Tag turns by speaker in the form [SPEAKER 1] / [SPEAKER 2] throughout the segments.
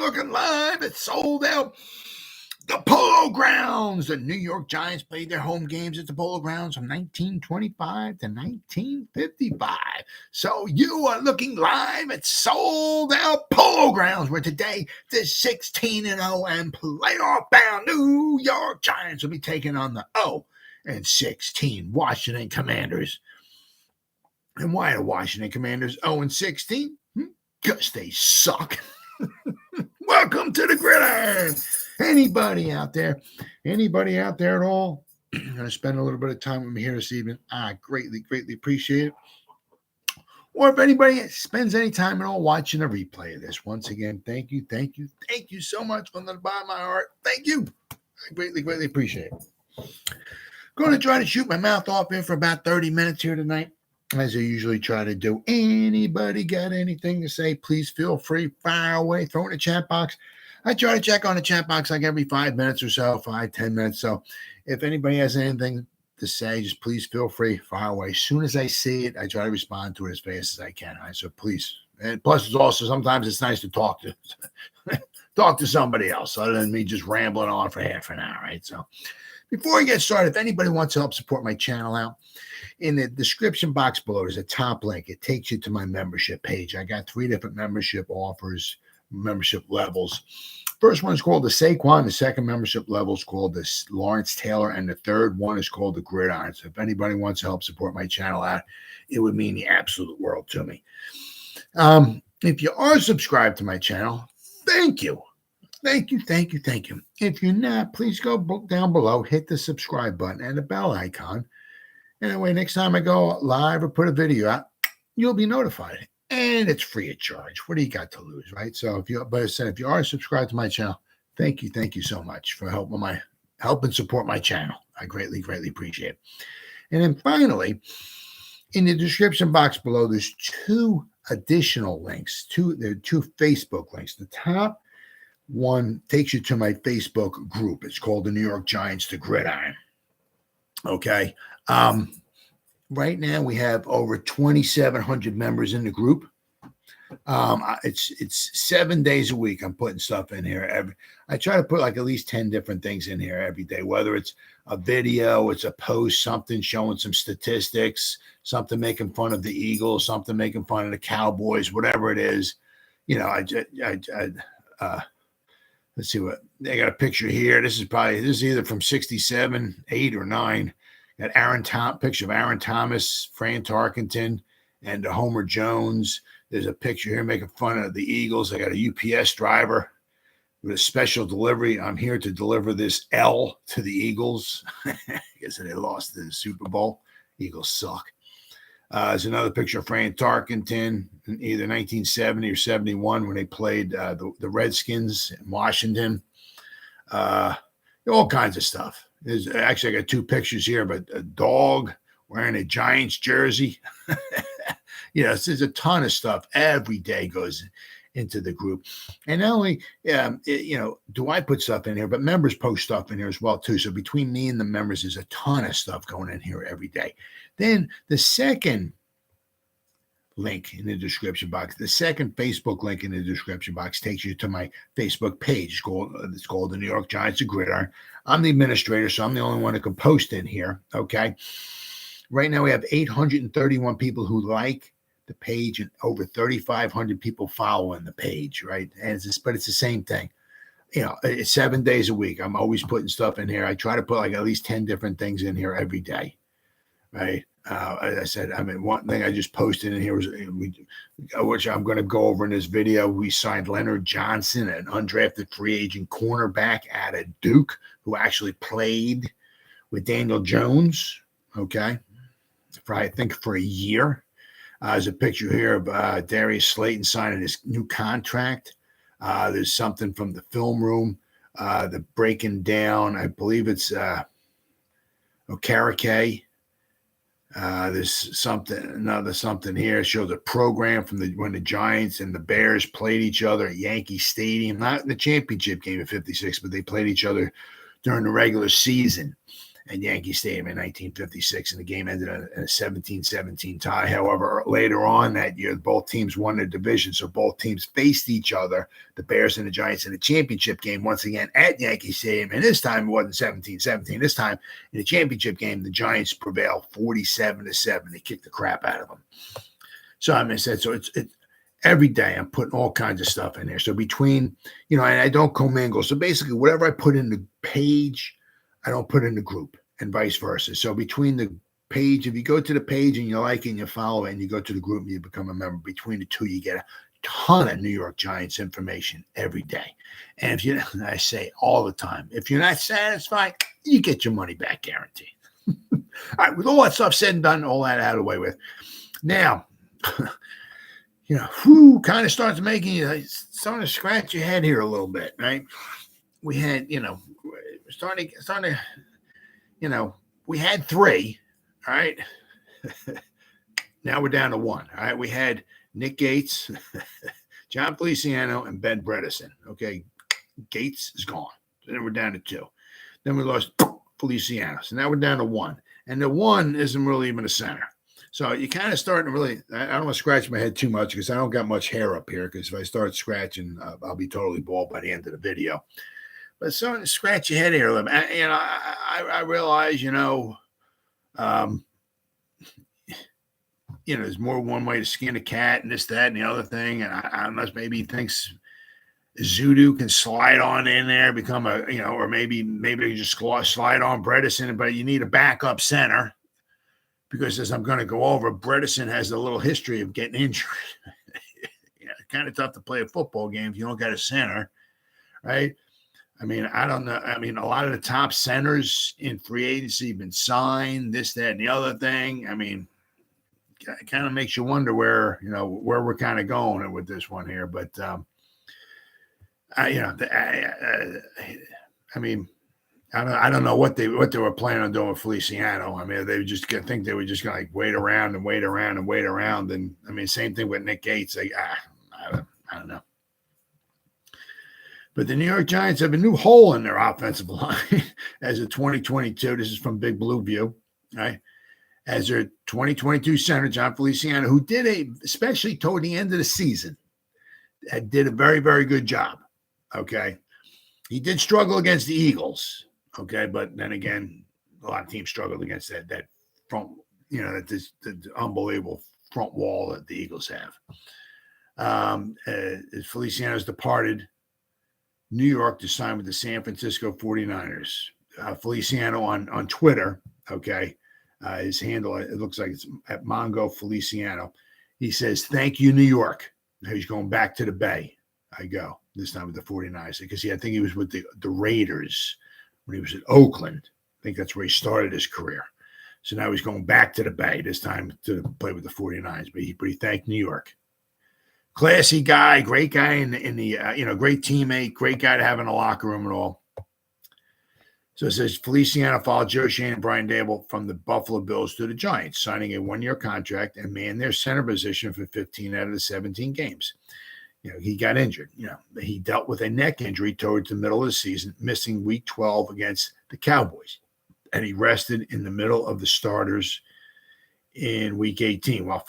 [SPEAKER 1] looking live at sold out the Polo Grounds. The New York Giants played their home games at the Polo Grounds from 1925 to 1955. So you are looking live at sold out Polo Grounds, where today the 16-0 and playoff bound New York Giants will be taking on the 0-16 Washington Commanders. And why are Washington Commanders 0-16? Because they suck. Welcome to the Gridiron. Anybody out there at all, going to spend a little bit of time with me here this evening, I greatly appreciate it. Or if anybody spends any time at all watching a replay of this, once again, thank you so much from the bottom of my heart. Thank you. I greatly appreciate it. Going to try to shoot my mouth off here for about 30 minutes here tonight, as I usually try to do. Anybody got anything to say, please feel free, fire away, throw it in the chat box. I try to check on the chat box like every 5 minutes or so, 5-10 minutes. So if anybody has anything to say, just please feel free, fire away. As soon as I see it, I try to respond to it as fast as I can. All right, so please. And plus, it's also sometimes it's nice to talk to somebody else other than me just rambling on for half an hour. Right. So before I get started, if anybody wants to help support my channel out, in the description box below, there's a top link. It takes you to my membership page. I got 3 different membership offers, membership levels. First one is called the Saquon. The second membership level is called the Lawrence Taylor. And the third one is called the Gridiron. So if anybody wants to help support my channel out, it would mean the absolute world to me. If you are subscribed to my channel, thank you. Thank you. If you're not, please go down below, hit the subscribe button and the bell icon. And that way, next time I go live or put a video out, you'll be notified. And it's free of charge. What do you got to lose, right? So if you are subscribed to my channel, thank you so much for helping support my channel. I greatly appreciate it. And then finally, in the description box below, there's 2 additional links. There are 2 Facebook links. The top one takes you to my Facebook group. It's called the New York Giants, the Gridiron. Okay. Right now we have over 2,700 members in the group. It's 7 days a week. I'm putting stuff in here. I try to put like at least 10 different things in here every day, whether it's a video, it's a post, something showing some statistics, something making fun of the Eagles, something making fun of the Cowboys, whatever it is. You know, let's see what they got a picture here. This is either from 67, 8, or 9. Got picture of Aaron Thomas, Fran Tarkenton, and Homer Jones. There's a picture here making fun of the Eagles. I got a UPS driver with a special delivery. I'm here to deliver this L to the Eagles. I guess they lost the Super Bowl. Eagles suck. There's another picture of Fran Tarkenton in either 1970 or 71 when they played the Redskins in Washington. All kinds of stuff. There's actually, I got 2 pictures here, but a dog wearing a Giants jersey. There's a ton of stuff every day goes into the group. And not only, do I put stuff in here, but members post stuff in here as well, too. So between me and the members, there's a ton of stuff going in here every day. Then the second link in the description box, the second Facebook link in the description box takes you to my Facebook page. It's called the New York Giants, the Gridiron. I'm the administrator, so I'm the only one who can post in here. Okay. Right now we have 831 people who like the page and over 3,500 people following the page, right? But it's the same thing. It's 7 days a week. I'm always putting stuff in here. I try to put like at least 10 different things in here every day, right? As I said, one thing I just posted in here was, which I'm going to go over in this video. We signed Leonard Johnson, an undrafted free agent cornerback out of Duke, who actually played with Daniel Jones. Okay, I think for a year. There's a picture here of Darius Slayton signing his new contract. There's something from the film room, the breaking down. I believe it's Okarike. There's something here. It shows a program from when the Giants and the Bears played each other at Yankee Stadium, not in the championship game of '56, but they played each other during the regular season. at Yankee Stadium in 1956, and the game ended in a 17-17 tie. However, later on that year, both teams won their division, so both teams faced each other, the Bears and the Giants, in a championship game once again at Yankee Stadium, and this time it wasn't 17-17. This time in the championship game, the Giants prevailed 47-7. They kicked the crap out of them. So I mean, so it's every day I'm putting all kinds of stuff in there. So between, and I don't commingle. So basically, whatever I put in the page, I don't put in the group, and vice versa. So between the page, if you go to the page and you like it and you follow it, and you go to the group and you become a member, between the two, you get a ton of New York Giants information every day. And if you, I say all the time, if you're not satisfied, you get your money back guaranteed. All right, with all that stuff said and done, all that out of the way with. Now, kind of starts making you starting to scratch your head here a little bit, right? We had, starting to, we had 3, all right? Now we're down to 1, all right? We had Nick Gates, John Feliciano, and Ben Bredesen, okay? Gates is gone. So then we're down to 2. Then we lost Feliciano. So now we're down to 1. And the 1 isn't really even a center. So you kind of starting to really, I don't want to scratch my head too much because I don't got much hair up here, because if I start scratching, I'll be totally bald by the end of the video. But starting to scratch your head here a little bit. I realize, there's more one way to skin a cat and this, that, and the other thing. And unless maybe he thinks Zudu can slide on in there, become a, or maybe you just slide on Bredesen, but you need a backup center. Because as I'm going to go over, Bredesen has a little history of getting injured. Kind of tough to play a football game if you don't got a center, right? I mean, I don't know. I mean, a lot of the top centers in free agency have been signed, this, that, and the other thing. I mean, it kind of makes you wonder where we're kind of going with this one here. But, I mean, I don't know what they were planning on doing with Feliciano. I mean, they were just going to think they were just going to wait around. And I mean, same thing with Nick Gates. I don't know. But the New York Giants have a new hole in their offensive line as of 2022. This is from Big Blue View, right? As their 2022 center, John Feliciano, who especially toward the end of the season, did a very, very good job. Okay. He did struggle against the Eagles. Okay, but then again, a lot of teams struggled against that front, the unbelievable front wall that the Eagles have. Feliciano's departed New York to sign with the San Francisco 49ers. Feliciano on Twitter, okay, his handle, it looks like it's at Mongo Feliciano. He says, "Thank you, New York." Now he's going back to the Bay. I go this time with the 49ers, because I think he was with the Raiders when he was at Oakland. I think that's where he started his career. So now he's going back to the Bay, this time to play with the 49ers. But he thanked New York. Classy guy, great guy in the great teammate, great guy to have in the locker room and all. So it says Feliciano followed Joe Shane and Brian Daboll from the Buffalo Bills to the Giants, signing a 1-year contract and manned their center position for 15 out of the 17 games. He got injured. He dealt with a neck injury towards the middle of the season, missing week 12 against the Cowboys. And he rested in the middle of the starters in week 18. While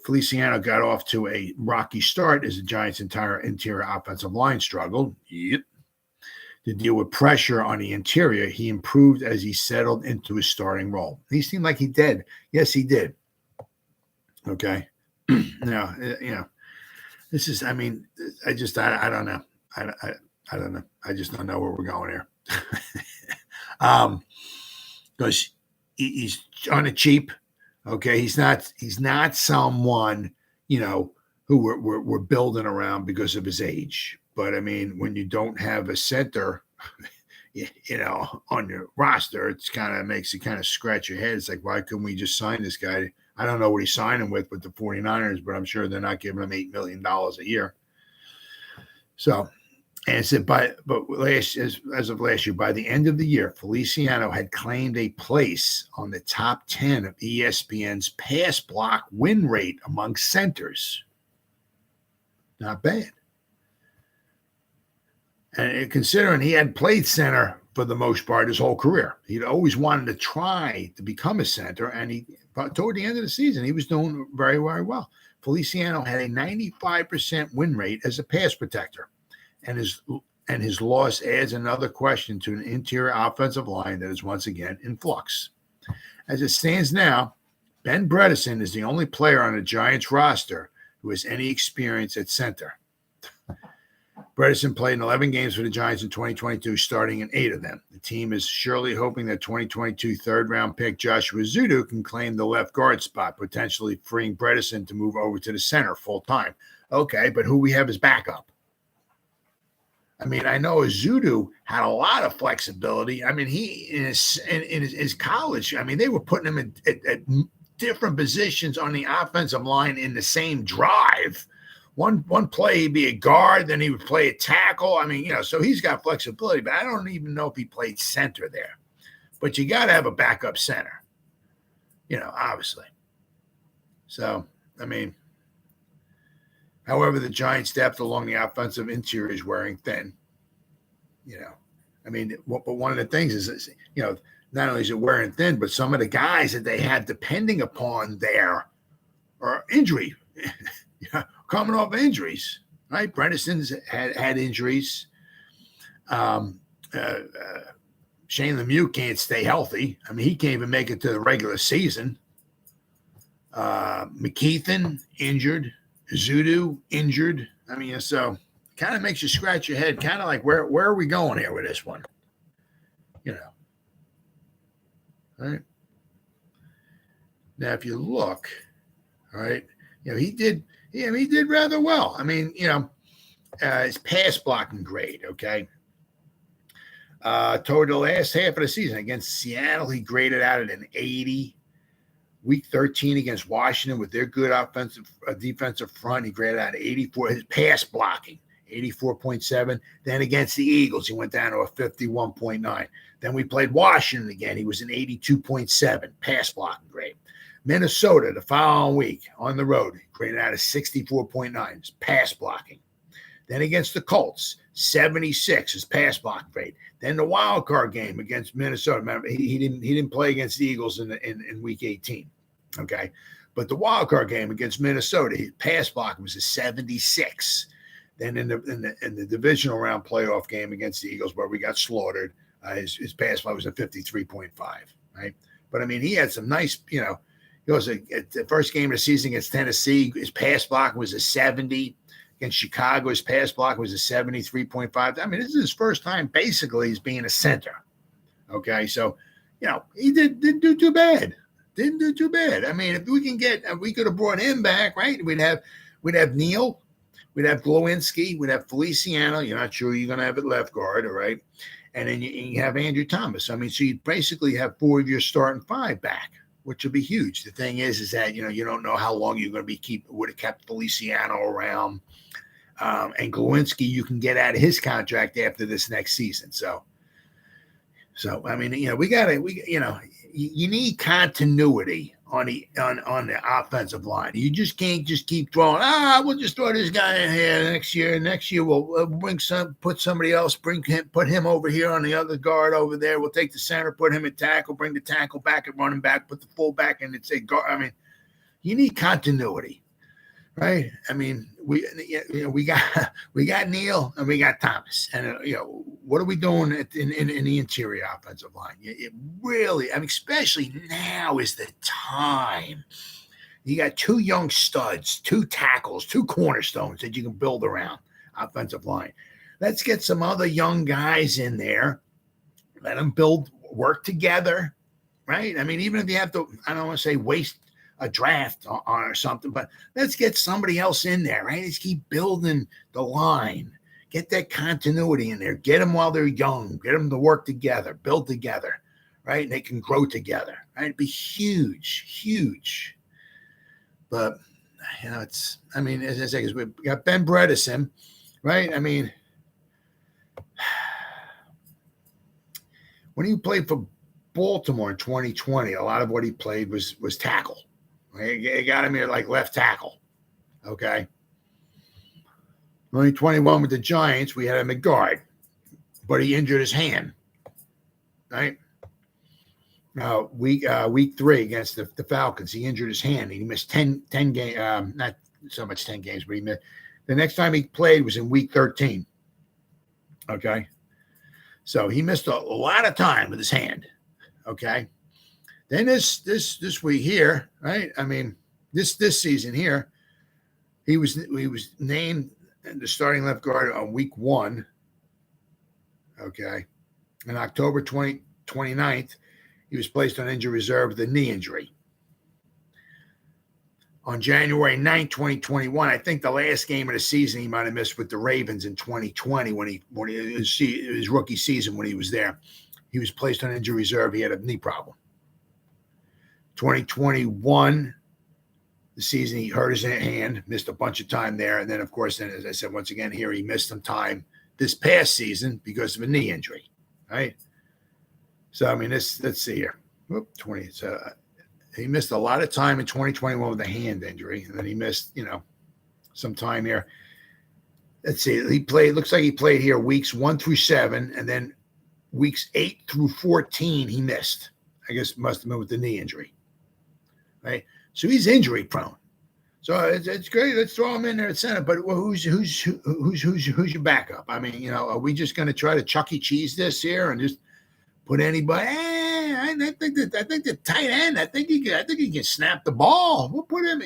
[SPEAKER 1] Feliciano got off to a rocky start as the Giants' entire interior offensive line struggled. Yep. To deal with pressure on the interior, he improved as he settled into his starting role. He seemed like he did. Yes, he did. Okay. Now, this is, I mean, I don't know. I don't know. I just don't know where we're going here. Because he's on a cheap. Okay. He's not someone, who we're building around because of his age. But I mean, when you don't have a center, on your roster, it's kind of makes you kind of scratch your head. It's like, why couldn't we just sign this guy? I don't know what he's signing with the 49ers, but I'm sure they're not giving him $8 million a year. So, and it said, as of last year, by the end of the year, Feliciano had claimed a place on the top 10 of ESPN's pass block win rate among centers. Not bad. And considering he had played center for the most part his whole career. He'd always wanted to try to become a center, and toward the end of the season, he was doing very, very well. Feliciano had a 95% win rate as a pass protector, and his loss adds another question to an interior offensive line that is once again in flux. As it stands now, Ben Bredeson is the only player on the Giants roster who has any experience at center. Bredeson played in 11 games for the Giants in 2022, starting in 8 of them. The team is surely hoping that 2022 third-round pick Joshua Ezeudu can claim the left guard spot, potentially freeing Bredeson to move over to the center full-time. Okay, but who we have as backup? I mean, I know Ezeudu had a lot of flexibility. I mean, he in his college, I mean, they were putting him at different positions on the offensive line in the same drive. One play he'd be a guard, then he would play a tackle. I mean, so he's got flexibility, but I don't even know if he played center there. But you got to have a backup center, obviously. So, I mean, however, the Giants' depth along the offensive interior is wearing thin. I mean, but one of the things is, not only is it wearing thin, but some of the guys that they have depending upon there are injury. Coming off injuries, right? Bredeson's had injuries. Shane Lemieux can't stay healthy. I mean, he can't even make it to the regular season. McKeithen injured. Ezeudu injured. I mean, so kind of makes you scratch your head. Kind of like, where are we going here with this one? Right? Now, if you look, all right, he did rather well. I mean, his pass blocking grade, okay? Toward the last half of the season against Seattle, he graded out at an 80. Week 13 against Washington with their good defensive front, he graded out 84. His pass blocking, 84.7. Then against the Eagles, he went down to a 51.9. Then we played Washington again. He was an 82.7 pass blocking grade. Minnesota the following week on the road, graded out a 64.9 pass blocking. Then against the Colts, 76 is pass blocking grade. Then the wild card game against Minnesota. Remember, he didn't play against the Eagles in week 18. Okay, but the wild card game against Minnesota, his pass blocking was a 76. Then in the divisional round playoff game against the Eagles, where we got slaughtered, his pass block was a 53.5. Right, but I mean, he had some nice, It was the first game of the season against Tennessee. His pass block was a 70. Against Chicago, his pass block was a 73.5. I mean, this is his first time basically as being a center. Okay, so he didn't do too bad. Didn't do too bad. I mean, if we could have brought him back, right? We'd have Neal, we'd have Glowinski, we'd have Feliciano. You're not sure you're going to have it left guard, all right? And then you have Andrew Thomas. I mean, so you basically have 4 of your starting 5 back, which will be huge. The thing is that you don't know how long you're going to would have kept Feliciano around, and Glowinski you can get out of his contract after this next season. So I mean, you need continuity on the offensive line. You just can't just keep throwing. We'll just throw this guy in here next year. Next year we'll put somebody else, put him over here on the other guard over there. We'll take the center, put him at tackle, bring the tackle back and running back, put the full back in and say guard. I mean, you need continuity, right? I mean, we got Neal and we got Thomas, and what are we doing in the interior offensive line? It really, I mean, especially now is the time. You got 2 young studs, 2 tackles, 2 cornerstones that you can build around offensive line. Let's get some other young guys in there. Let them work together, right? I mean, even if you have to, I don't want to say waste a draft on or something, but let's get somebody else in there, right? Let's keep building the line. Get that continuity in there. Get them while they're young. Get them to work together, build together, right? And they can grow together, right? It'd be huge, huge. But, as I say, we got Ben Bredeson, right? I mean, when he played for Baltimore in 2020, a lot of what he played was tackle. He got him here like left tackle, okay? 2021 with the Giants, we had him at guard, but he injured his hand, right? Week 3 against the Falcons, he injured his hand. He missed 10 games, not so much 10 games, but he missed. The next time he played was in week 13. Okay. So he missed a lot of time with his hand. Okay. Then this week here, right? I mean, this season here, he was named the starting left guard on week 1. Okay. On October 29th, he was placed on injury reserve with a knee injury. On January 9th, 2021, I think the last game of the season he might have missed with the Ravens in 2020 when his rookie season when he was there. He was placed on injury reserve. He had a knee problem. 2021, the season he hurt his hand, missed a bunch of time there. And then, of course, then, as I said, once again here, he missed some time this past season because of a knee injury, right? So, I mean, let's see here. He missed a lot of time in 2021 with a hand injury, and then he missed, some time here. Let's see. Looks like he played here weeks 1 through 7, and then weeks 8 through 14 he missed. I guess must have been with the knee injury, right? So he's injury prone. So it's great. Let's throw him in there at center. But who's your backup? I mean, are we just going to try to Chuck E. Cheese this here and just put anybody? I think the tight end. I think he can snap the ball. We'll put him.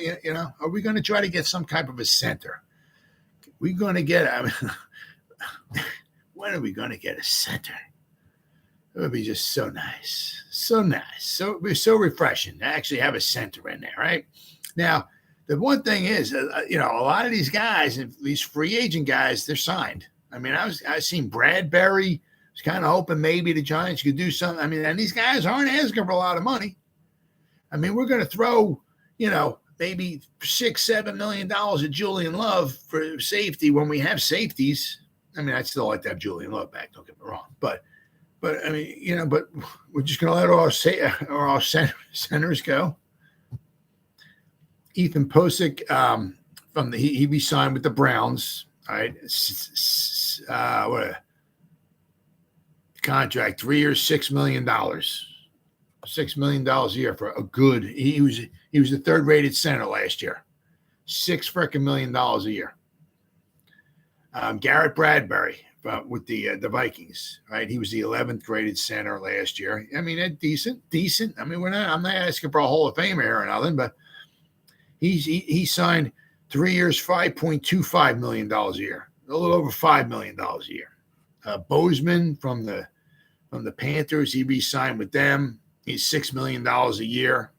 [SPEAKER 1] Are we going to try to get some type of a center? We're going to get. I mean, when are we going to get a center? It would be just so nice, so nice, so it'd be so refreshing to actually have a center in there, right? Now, the one thing is, a lot of these guys, these free agent guys, they're signed. I mean, I seen Bradbury. Was kind of hoping maybe the Giants could do something. I mean, and these guys aren't asking for a lot of money. I mean, we're going to throw, maybe $6-7 million at Julian Love for safety when we have safeties. I mean, I'd still like to have Julian Love back. Don't get me wrong, but I mean, but we're just going to let our centers go. Ethan Posick, he re-signed with the Browns. All right, contract, 3 years, $6 million. $6 million a year for a good. He was the 3rd rated center last year. $6 million a year. Garrett Bradbury with the Vikings, right? He was the 11th graded center last year. I mean, decent. I mean, I'm not asking for a Hall of Famer here or nothing, but he signed 3 years, $5.25 million a year, a little over $5 million a year. Bozeman from the Panthers, he re-signed with them. He's $6 million a year.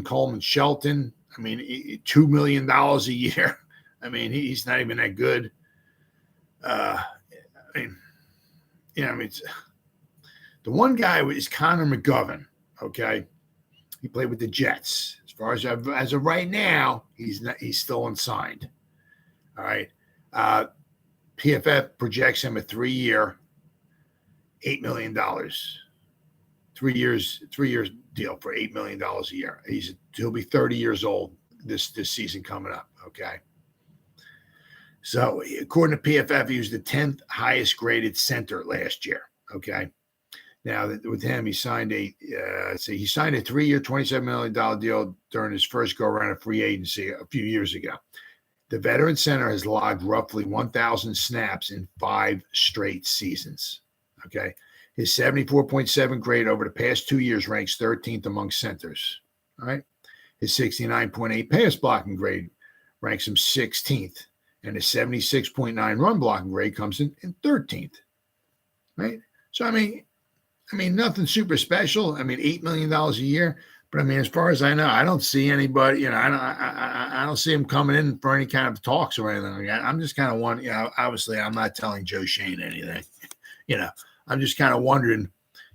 [SPEAKER 1] Coleman Shelton, I mean, $2 million a year. I mean, he's not even that good. It's the one guy is Connor McGovern. Okay, he played with the Jets. As far as of right now, he's still unsigned. All right. PFF projects him a 3-year, $8 million. 3 years deal for $8 million a year. He'll be 30 years old this season coming up. Okay. So according to PFF, he was the 10th highest graded center last year. Okay. Now with him, he signed a 3-year, $27 million deal during his first go around of free agency a few years ago. The veteran center has logged roughly 1,000 snaps in 5 straight seasons. Okay. His 74.7 grade over the past 2 years ranks 13th among centers. All right. His 69.8 pass blocking grade ranks him 16th. And his 76.9 run blocking grade comes in 13th. Right. So, I mean, nothing super special. I mean, $8 million a year. But I mean, as far as I know, I don't see anybody, I don't see him coming in for any kind of talks or anything like that. I'm just kind of wondering, obviously I'm not telling Joe Shane anything, I'm just kind of wondering,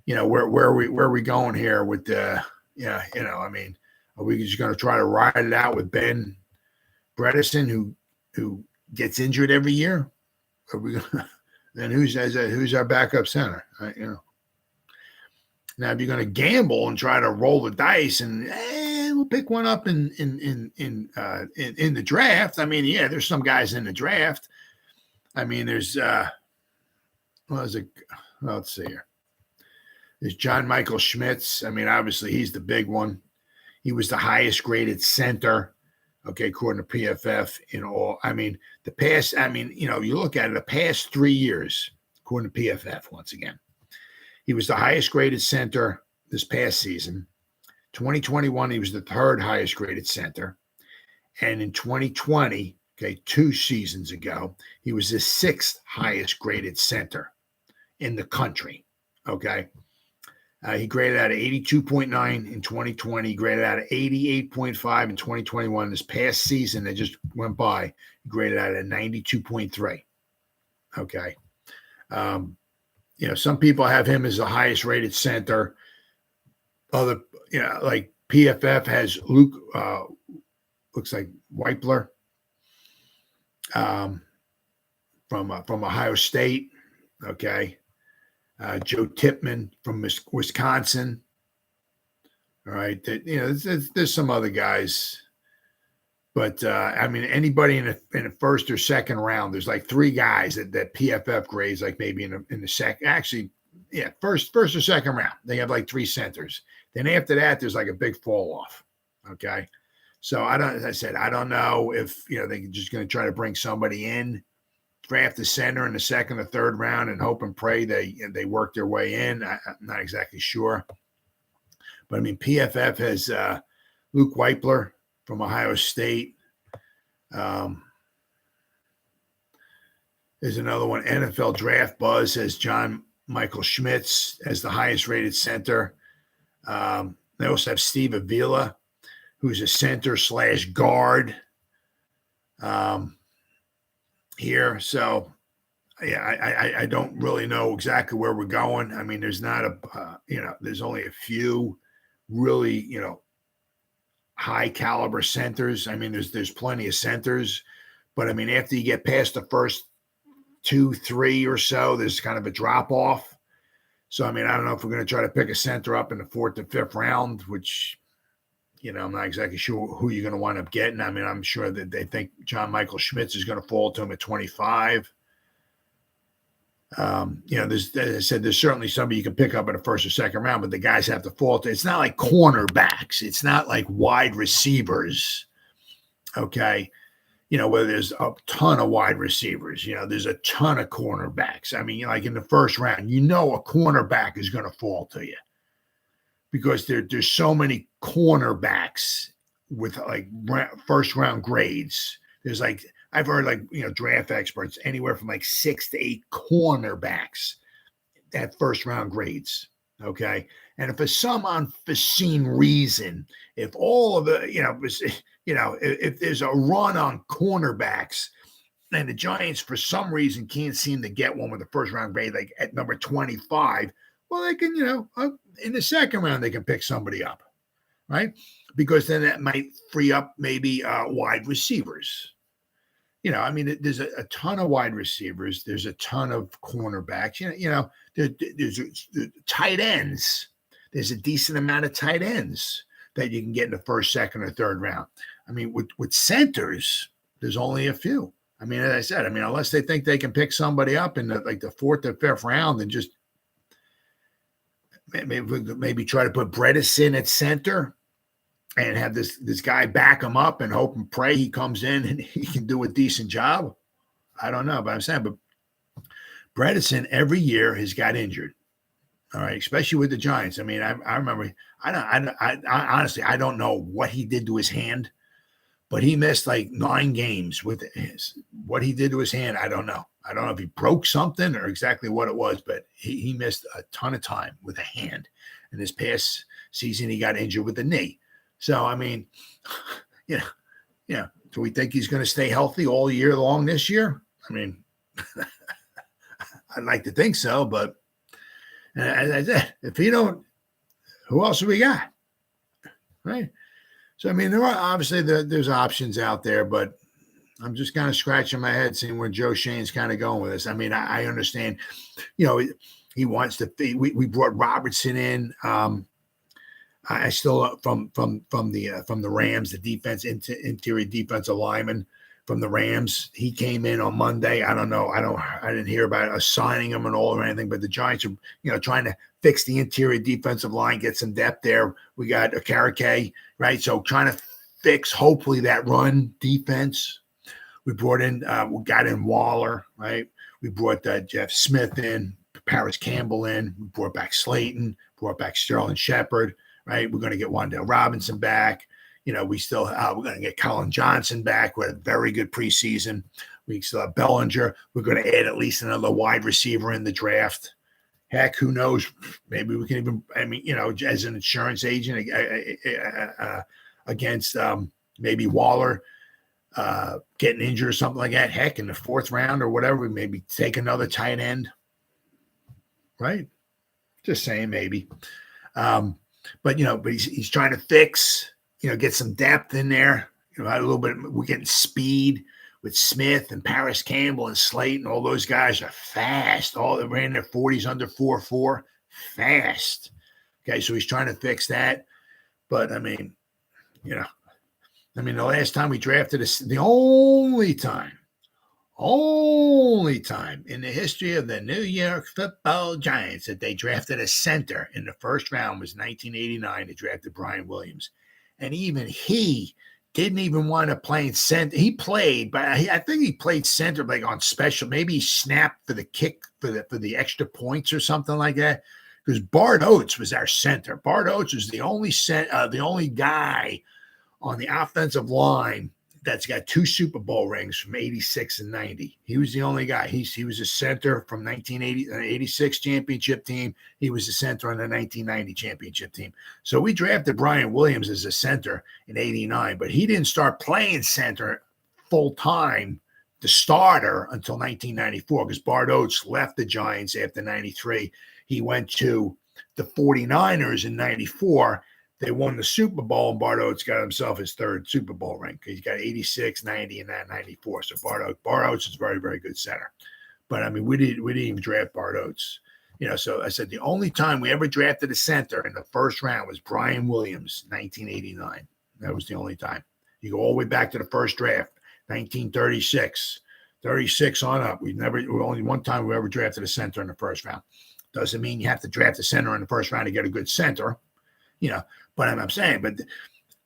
[SPEAKER 1] where are we going here with the, I mean, are we just going to try to ride it out with Ben Bredesen, who gets injured every year? Are we gonna, then who's our backup center? Now, if you're going to gamble and try to roll the dice and we'll pick one up in the draft. I mean, yeah, there's some guys in the draft. I mean, there's let's see here. There's John Michael Schmitz. I mean, obviously, he's the big one. He was the highest graded center, okay, according to PFF in all. I mean, you look at it, the past 3 years, according to PFF, once again, he was the highest graded center this past season. 2021, he was the third highest graded center. And in 2020, okay, 2 seasons ago, he was the sixth highest graded center in the country, okay? He graded out of 82.9 in 2020, graded out of 88.5 in 2021. This past season that just went by, he graded out of 92.3. Okay. Some people have him as the highest rated center. Other, like PFF has Luke, looks like Weipler from Ohio State. Okay. Joe Tipman from Wisconsin. All right. There's some other guys. But, anybody in the first or second round, there's like 3 guys that PFF grades, like maybe in the second. Actually, yeah, first or second round. They have like 3 centers. Then after that, there's like a big fall off. Okay. So as I said, I don't know if, they're just going to try to bring somebody in, draft the center in the second or third round and hope and pray they work their way in. I'm not exactly sure. But, PFF has Luke Weipler from Ohio State. There's another one. NFL Draft Buzz has John Michael Schmitz as the highest rated center. They also have Steve Avila, who's a center / guard here. So, yeah, I don't really know exactly where we're going. There's not there's only a few really, high caliber centers. There's plenty of centers, but after you get past the first 2, 3 or so, there's kind of a drop off. So, I don't know if we're going to try to pick a center up in the 4th or 5th round, which, I'm not exactly sure who you're going to wind up getting. I'm sure that they think John Michael Schmitz is going to fall to him at 25. As I said, there's certainly somebody you can pick up in the 1st or 2nd round, but the guys have to fall to. It's not like cornerbacks. It's not like wide receivers. Okay. Where there's a ton of wide receivers, there's a ton of cornerbacks. Like in the 1st round, a cornerback is going to fall to you because there's so many cornerbacks with like 1st round grades. There's like, I've heard draft experts anywhere from like 6 to 8 cornerbacks at 1st round grades. Okay. And if for some unforeseen reason, if all of the, if there's a run on cornerbacks and the Giants for some reason can't seem to get one with a 1st round grade, like at number 25, well, they can, in the 2nd round, they can pick somebody up, right? Because then that might free up maybe wide receivers. There's a ton of wide receivers. There's a ton of cornerbacks. There's tight ends. There's a decent amount of tight ends that you can get in the 1st, 2nd, or 3rd round. With centers, there's only a few. As I said, unless they think they can pick somebody up in the 4th or 5th round and just maybe try to put Bredesen at center and have this guy back him up and hope and pray he comes in and he can do a decent job. I don't know, but I'm saying, but Bredesen every year has got injured. All right, especially with the Giants. I remember. I honestly, I don't know what he did to his hand, but he missed like 9 games with what he did to his hand. I don't know. I don't know if he broke something or exactly what it was, but he missed a ton of time with a hand. And this past season, he got injured with the knee. So, do we think he's going to stay healthy all year long this year? I'd like to think so, but as I said, if he don't, who else have we got? Right? So, there are obviously there's options out there, but I'm just kind of scratching my head seeing where Joe Shane's kind of going with this. I understand, he wants to, we brought Robertson in. I still from the Rams, the defense interior defensive lineman from the Rams. He came in on Monday. I don't know. I didn't hear about us signing him and all or anything, but the Giants are, trying to fix the interior defensive line, get some depth there. We got a Okereke, right? So trying to fix, hopefully, that run defense. We brought in, we got in Waller, right? We brought Jeff Smith in, Paris Campbell in. We brought back Slayton, brought back Sterling Shepard, right? We're going to get Wan'Dale Robinson back. We still we're going to get Colin Johnson back. We had a very good preseason. We still have Bellinger. We're going to add at least another wide receiver in the draft. Heck, who knows? Maybe we can even, as an insurance agent against maybe Waller getting injured or something like that. Heck, in the 4th round or whatever, we maybe take another tight end. Right? Just saying, maybe. But he's trying to fix, get some depth in there. A little bit. We're getting speed with Smith and Paris Campbell and Slayton. All those guys are fast. All they ran their 40s under 4.4. Fast. Okay, so he's trying to fix that. But the last time we drafted the only time in the history of the New York Football Giants that they drafted a center in the first round was 1989. They drafted Brian Williams. And even he didn't even want to play in center. He played, but I think he played center like on special. Maybe he snapped for the kick for the extra points or something like that. Because Bart Oates was our center. Bart Oates was the only guy on the offensive line that's got 2 Super Bowl rings from 86 and 90. He was the only guy. He was a center from 1986 championship team. He was a center on the 1990 championship team. So we drafted Brian Williams as a center in 89, but he didn't start playing center full-time, the starter, until 1994 because Bart Oates left the Giants after 93. He went to the 49ers in 94. They won the Super Bowl, and Bart Oates got himself his 3rd Super Bowl ring because he's got 86, 90, and that 94. So Bart Oates is a very, very good center. But, we didn't even draft Bart Oates. So I said the only time we ever drafted a center in the first round was Brian Williams, 1989. That was the only time. You go all the way back to the first draft, 1936. 36 on up. Only one time we ever drafted a center in the first round. Doesn't mean you have to draft a center in the first round to get a good center. But I'm saying,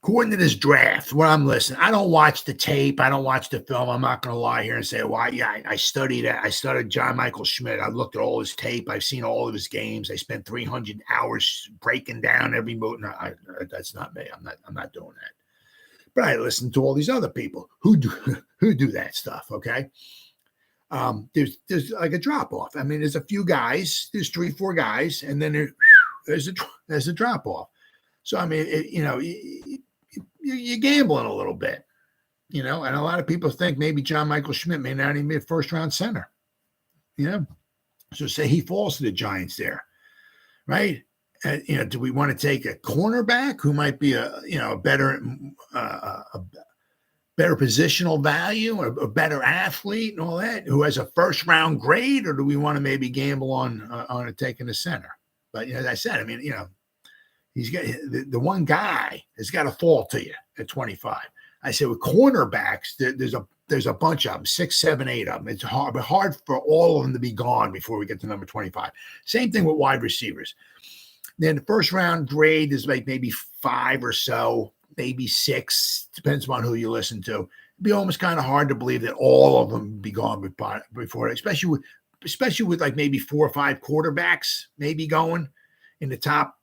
[SPEAKER 1] according to this draft, what I'm listening, I don't watch the tape. I don't watch the film. I'm not going to lie here and say, well, yeah, I studied it. I studied John Michael Schmidt. I looked at all his tape. I've seen all of his games. I spent 300 hours breaking down every move. No, that's not me. I'm not doing that. But I listen to all these other people who do that stuff. Okay. There's like a drop off. There's a few guys, there's 3-4 guys, and then there's a drop off. So, you're gambling a little bit, and a lot of people think maybe John Michael Schmidt may not even be a 1st-round center, So say he falls to the Giants there, right? Do we want to take a cornerback who might be a better positional value, a better athlete and all that, who has a 1st-round grade, or do we want to maybe gamble on taking a center? But, as I said, he's got the one guy has got to fall to you at 25. I said with cornerbacks, there's a bunch of them, 6, 7, 8 of them. It's hard for all of them to be gone before we get to number 25. Same thing with wide receivers. Then the 1st-round grade is like maybe 5 or so, maybe 6, depends on who you listen to. It'd be almost kind of hard to believe that all of them would be gone before, especially with like maybe 4 or 5 quarterbacks maybe going in the top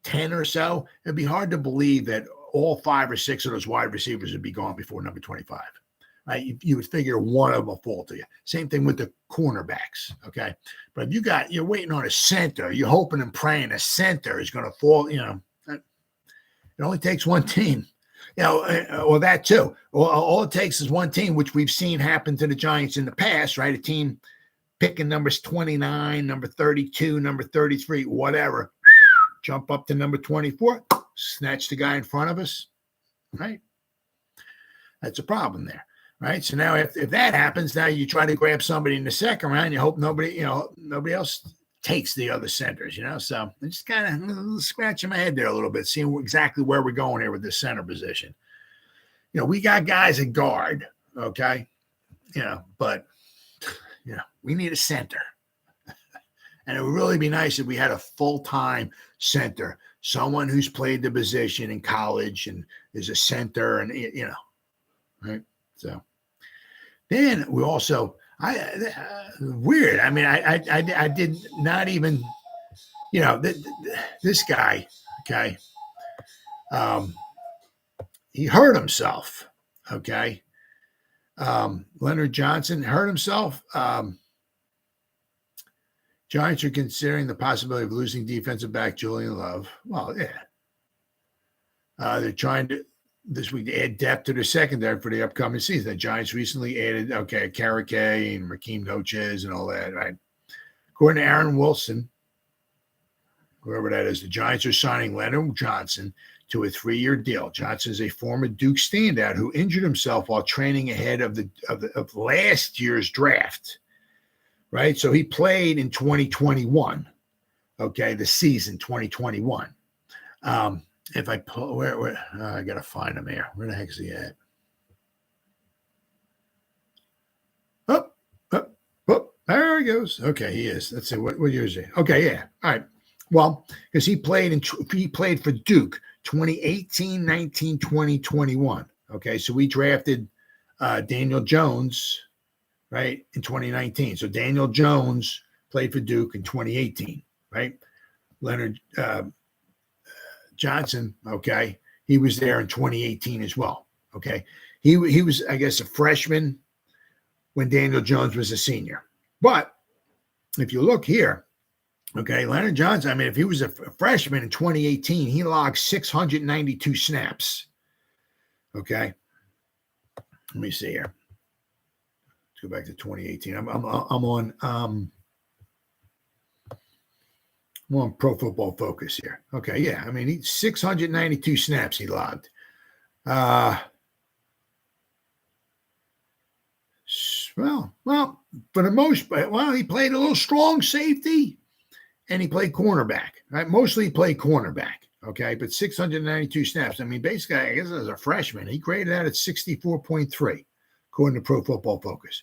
[SPEAKER 1] 10 or so. It'd be hard to believe that all 5 or 6 of those wide receivers would be gone before number 25. Right? You would figure one of them will fall to you. Same thing with the cornerbacks. Okay. But if you're waiting on a center, you're hoping and praying a center is going to fall, it only takes one team, or that too. All it takes is one team, which we've seen happen to the Giants in the past, right? A team picking numbers 29, number 32, number 33, whatever, jump up to number 24, snatch the guy in front of us, right? That's a problem there, right? So now if that happens, now you try to grab somebody in the 2nd round, you hope nobody else takes the other centers, So I'm just kind of scratching my head there a little bit, seeing exactly where we're going here with this center position. We got guys at guard, okay? But, we need a center. And it would really be nice if we had a full-time center, someone who's played the position in college and is a center and, right? So then we also, weird. I mean, I did not even, this guy, okay, he hurt himself, okay. Leonard Johnson hurt himself. Giants are considering the possibility of losing defensive back Julian Love. Well, yeah. They're trying to this week to add depth to their secondary for the upcoming season. The Giants recently added, Karake and Raheem Noches and all that, right? According to Aaron Wilson, whoever that is, the Giants are signing Leonard Johnson to a 3-year deal. Johnson is a former Duke standout who injured himself while training ahead of last year's draft. Right, so he played in 2021. Okay, the season 2021. If I pull, where I gotta find him here. Where the heck is he at? Oh, there he goes. Okay, he is. Let's see what year is he? Okay, yeah. All right. Well, because he played for Duke 2018, 19, 20, 21. Okay, so we drafted Daniel Jones. Right, in 2019. So Daniel Jones played for Duke in 2018, right? Leonard Johnson, okay, he was there in 2018 as well, okay? He was, I guess, a freshman when Daniel Jones was a senior. But if you look here, okay, Leonard Johnson, I mean, if he was a freshman in 2018, he logged 692 snaps, okay? Let me see here. Go back to 2018. I'm on Pro Football Focus here. Okay, yeah. I mean, 692 snaps he logged. Well, for the most part, he played a little strong safety and he played cornerback. Right, mostly he played cornerback. Okay, but 692 snaps. I mean, basically, I guess as a freshman, he graded out at 64.3, according to Pro Football Focus.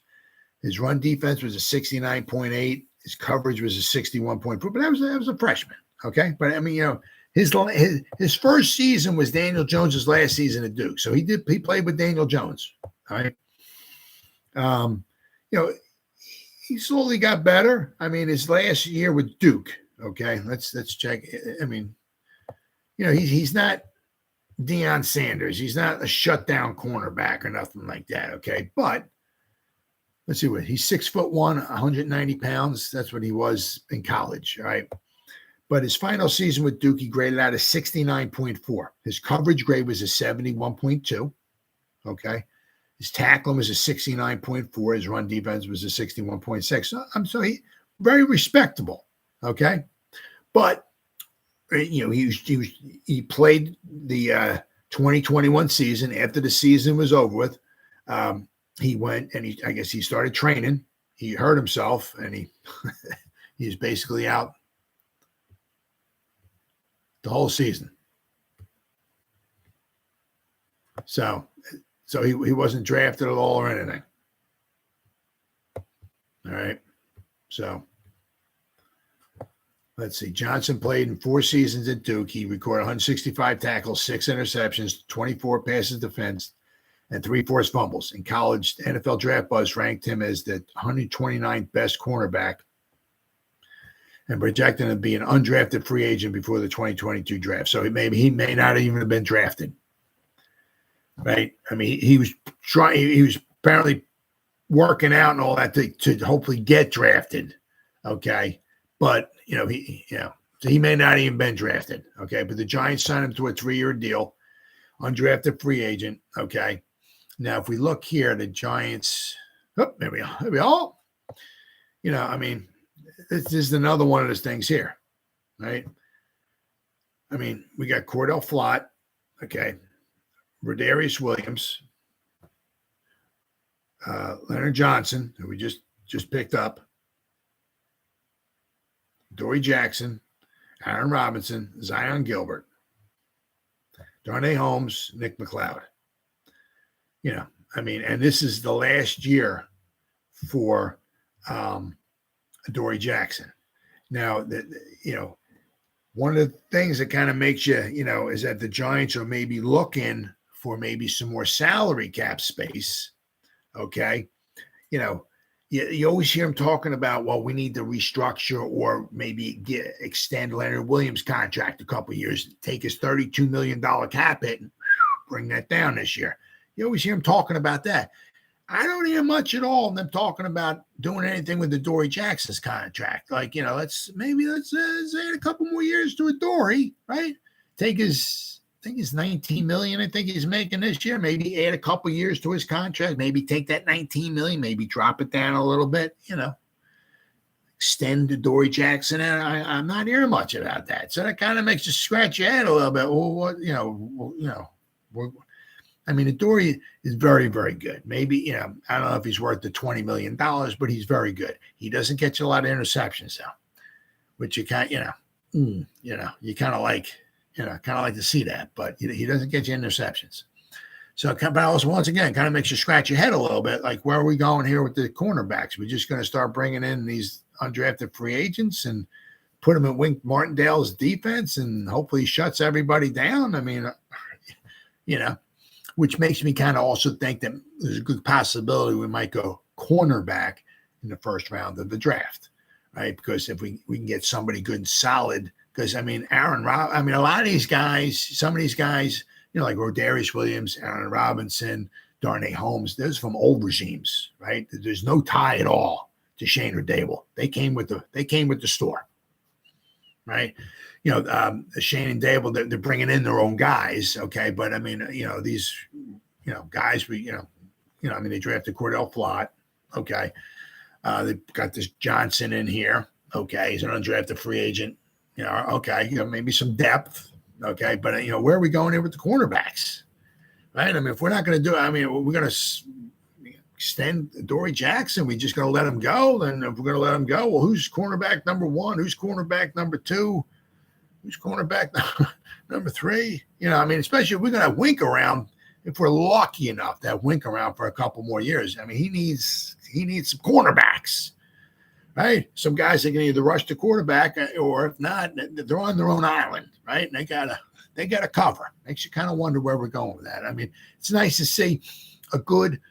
[SPEAKER 1] His run defense was a 69.8. His coverage was a 61.4. But that was a freshman, okay? But I mean, his first season was Daniel Jones's last season at Duke. So he played with Daniel Jones, all right? He slowly got better. I mean, his last year with Duke, okay? Let's check. I mean, he's not Deion Sanders. He's not a shutdown cornerback or nothing like that, okay? But let's see what he's 6'1", 190 pounds. That's what he was in college, all right? But his final season with Duke, he graded out a 69.4. His coverage grade was a 71.2, okay? His tackling was a 69.4. His run defense was a 61.6. So he very respectable, okay? But he played the 2021 season. After the season was over with, he went and I guess he started training. He hurt himself and he's basically out the whole season. So he wasn't drafted at all or anything. All right. So let's see. Johnson played in 4 seasons at Duke. He recorded 165 tackles, 6 interceptions, 24 passes defense, and 3 forced fumbles. In college, NFL Draft Buzz ranked him as the 129th best cornerback and projected him to be an undrafted free agent before the 2022 draft. So he may not even have been drafted. Right? I mean, he was apparently working out and all that to hopefully get drafted. Okay. But, so he may not even been drafted. Okay. But the Giants signed him to a 3-year deal, undrafted free agent. Okay. Now, if we look here, the Giants, there we go. I mean, this is another one of those things here, right? I mean, we got Cordell Flott, okay, Rodarius Williams, Leonard Johnson, who we just picked up, Adoree Jackson, Aaron Robinson, Zion Gilbert, Darnay Holmes, Nick McLeod. I mean, and this is the last year for Adoree Jackson. Now, one of the things that kind of makes you, is that the Giants are maybe looking for maybe some more salary cap space. Okay. You always hear him talking about, well, we need to restructure or maybe extend Leonard Williams' contract a couple of years, take his $32 million cap hit and bring that down this year. You always hear him talking about that. I don't hear much at all of them talking about doing anything with Adoree Jackson's contract. Like, let's add a couple more years to Adoree, right? I think it's $19 million. I think he's making this year. Maybe add a couple years to his contract. Maybe take that $19 million. Maybe drop it down a little bit. Extend Adoree Jackson. And I'm not hearing much about that. So that kind of makes you scratch your head a little bit. Well, Adoree is very, very good. Maybe I don't know if he's worth the $20 million, but he's very good. He doesn't catch a lot of interceptions though, which you kind you kind of like. Kind of like to see that, but he doesn't get you interceptions. So, but also, once again, kind of makes you scratch your head a little bit. Like, where are we going here with the cornerbacks? We're just going to start bringing in these undrafted free agents and put them in Wink Martindale's defense and hopefully shuts everybody down. Which makes me kind of also think that there's a good possibility we might go cornerback in the first round of the draft, right? Because if we can get somebody good and solid. Because, a lot of these guys, some of these guys, like Rodarius Williams, Aaron Robinson, Darnay Holmes, those from old regimes, right? There's no tie at all to Shane or Dable. They came with the store, right? Shane and Dable, they're bringing in their own guys, okay? But, these, guys, they drafted Cordell Flott, okay? They've got this Johnson in here, okay? He's an undrafted free agent. Maybe some depth, okay, but where are we going here with the cornerbacks, right? If we're not going to do it, we're going to extend Adoree Jackson. We just going to let him go. Then if we're going to let him go, well, who's cornerback number one? Who's cornerback number two? Who's cornerback number three? Especially if we're going to Wink around. If we're lucky enough to have Wink around for a couple more years, he needs some cornerbacks. Right, some guys that can either rush the quarterback or if not, they're on their own island, right? And they gotta cover. Makes you kind of wonder where we're going with that. It's nice to see a good,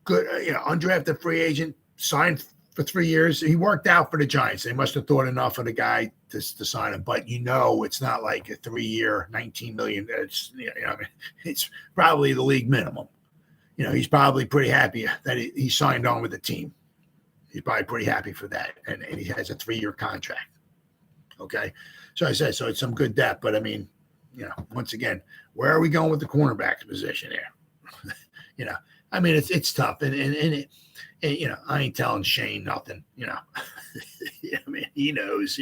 [SPEAKER 1] undrafted free agent signed for 3 years. He worked out for the Giants. They must have thought enough of the guy to sign him. But it's not like a 3-year, $19 million. It's probably the league minimum. He's probably pretty happy that he signed on with the team. He's probably pretty happy for that. And he has a 3-year contract. Okay. So I said, so it's some good depth, but once again, where are we going with the cornerback position here? It's tough. And I ain't telling Shane nothing, he knows,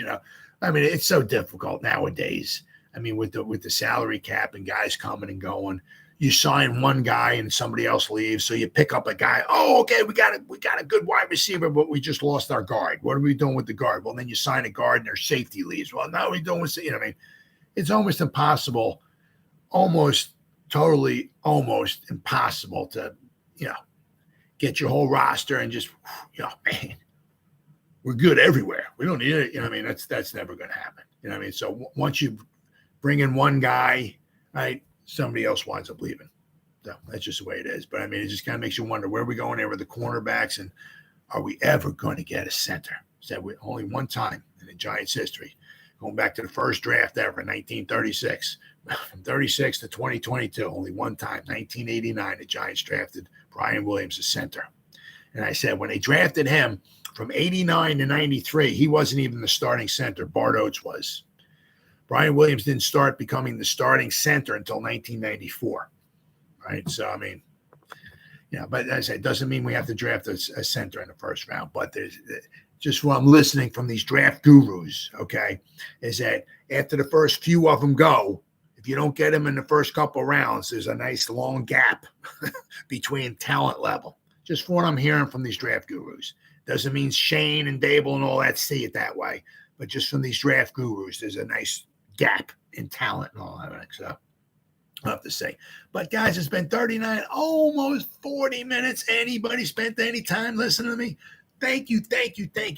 [SPEAKER 1] it's so difficult nowadays. With the salary cap and guys coming and going, you sign one guy and somebody else leaves. So you pick up a guy. Oh, okay, we got a good wide receiver, but we just lost our guard. What are we doing with the guard? Well, then you sign a guard and their safety leaves. Well, now we're doing, it's almost impossible, almost impossible to, get your whole roster and just, man, we're good everywhere. We don't need it. That's never going to happen. So once you bring in one guy, right, somebody else winds up leaving. So that's just the way it is. But it just kind of makes you wonder where we're going there with the cornerbacks and are we ever going to get a center? Said we only one time in the Giants' history, going back to the first draft ever in 1936. From 36 to 2022, only one time, 1989, the Giants drafted Brian Williams as center. And I said when they drafted him from 89 to 93, he wasn't even the starting center. Bart Oates was. Brian Williams didn't start becoming the starting center until 1994, right? So, but as I said, it doesn't mean we have to draft a center in the first round. But there's just what I'm listening from these draft gurus, okay, is that after the first few of them go, if you don't get them in the first couple of rounds, there's a nice long gap between talent level. Just from what I'm hearing from these draft gurus. Doesn't mean Shane and Dable and all that see it that way, but just from these draft gurus, there's a nice gap in talent and all that. So I have to say. But guys, it's been 39, almost 40 minutes. Anybody spent any time listening to me? Thank you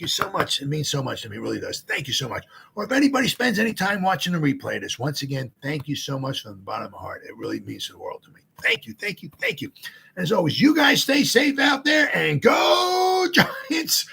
[SPEAKER 1] so much. It means so much to me. It really does. Thank you so much. Or if anybody spends any time watching the replay of this, once again, thank you so much from the bottom of my heart. It really means the world to me. Thank you. As always, you guys stay safe out there and go Giants.